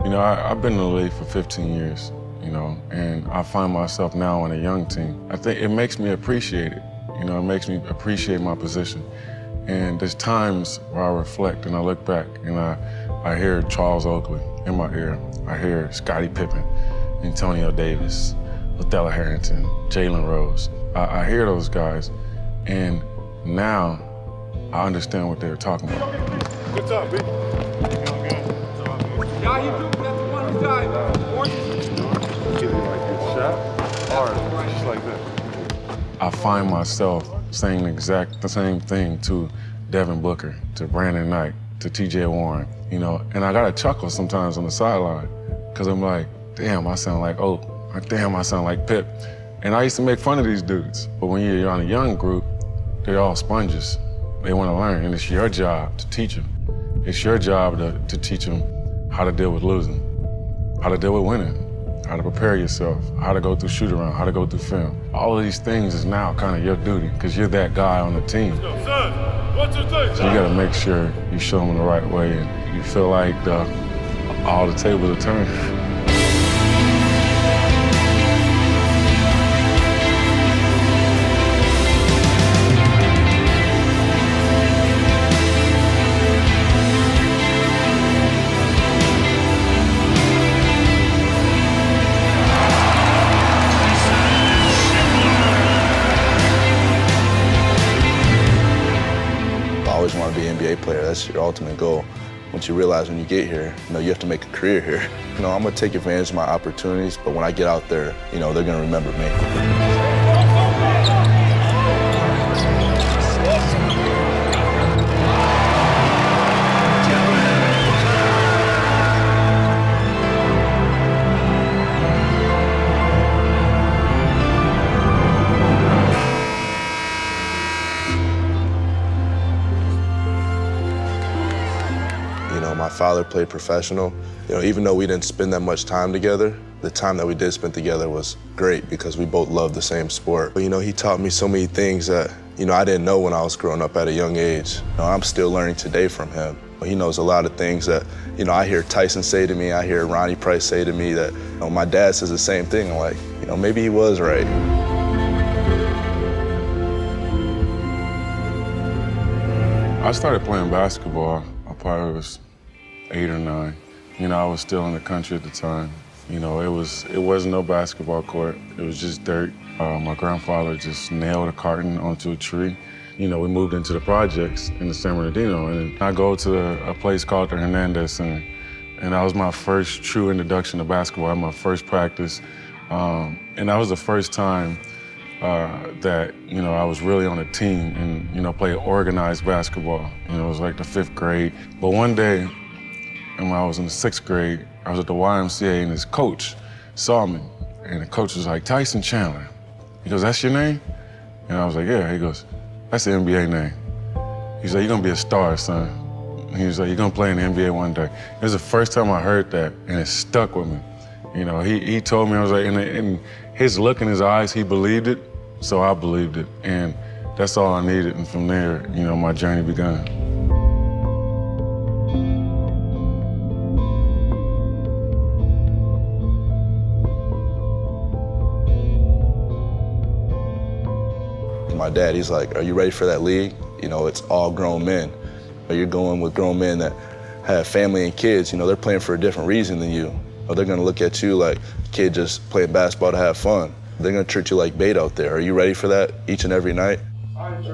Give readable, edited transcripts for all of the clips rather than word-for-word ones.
I've been in the league for 15 years, and I find myself now on a young team. I think it makes me appreciate it. It makes me appreciate my position. And there's times where I reflect and I look back and I hear Charles Oakley in my ear. I hear Scottie Pippen, Antonio Davis, Othello Harrington, Jalen Rose. I hear those guys, and now I understand what they were talking about. Good job, B. Yeah, you do. That's the one who's died. Either like this shot or just like that. I find myself saying the same thing to Devin Booker, to Brandon Knight, to TJ Warren, and I gotta chuckle sometimes on the sideline, because I'm like, damn, I sound like Oak, or damn, I sound like Pip. And I used to make fun of these dudes, but when you're on a young group, they're all sponges. They wanna learn, and it's your job to teach them. It's your job to teach them how to deal with losing, how to deal with winning, how to prepare yourself, how to go through shoot around, how to go through film. All of these things is now kind of your duty, because you're that guy on the team. So you gotta make sure you show them the right way, and you feel like all the tables are turned. I always want to be an NBA player. That's your ultimate goal. Once you realize when you get here, you have to make a career here. I'm going to take advantage of my opportunities, but when I get out there, they're going to remember me. My father played professional. Even though we didn't spend that much time together, the time that we did spend together was great because we both loved the same sport. But, he taught me so many things that, I didn't know when I was growing up at a young age. I'm still learning today from him. He knows a lot of things that, I hear Tyson say to me, I hear Ronnie Price say to me that, my dad says the same thing. I'm like, maybe he was right. I started playing basketball, I probably was 8 or 9. I was still in the country at the time. It wasn't no basketball court. It was just dirt. My grandfather just nailed a carton onto a tree. We moved into the projects in the San Bernardino, and I go to a place called the Hernandez Center, and that was my first true introduction to basketball, my first practice, and that was the first time that I was really on a team and play organized basketball. It was like the 5th grade, but one day. And when I was in the 6th grade, I was at the YMCA, and this coach saw me. And the coach was like, Tyson Chandler. He goes, that's your name? And I was like, yeah. He goes, that's the NBA name. He's like, you're gonna be a star, son. And he was like, you're gonna play in the NBA one day. It was the first time I heard that, and it stuck with me. He told me, I was like, and his look in his eyes, he believed it, so I believed it. And that's all I needed, and from there, my journey began. My dad, he's like, are you ready for that league? It's all grown men. You're going with grown men that have family and kids. They're playing for a different reason than you. They're going to look at you like a kid just playing basketball to have fun. They're going to treat you like bait out there. Are you ready for that each and every night? These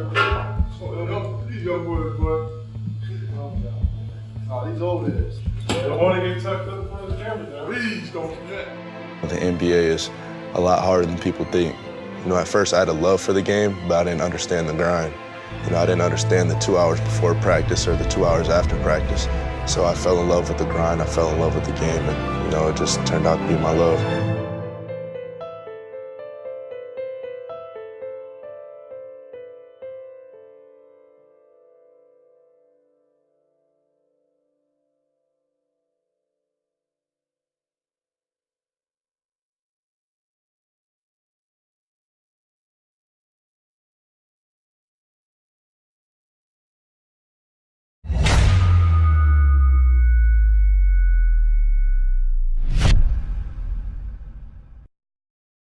young boys, boy. These old heads. They don't want to get tucked up in front of the camera. Please don't do that. The NBA is a lot harder than people think. At first I had a love for the game, but I didn't understand the grind. I didn't understand the 2 hours before practice or the 2 hours after practice. So I fell in love with the grind, I fell in love with the game, and it just turned out to be my love.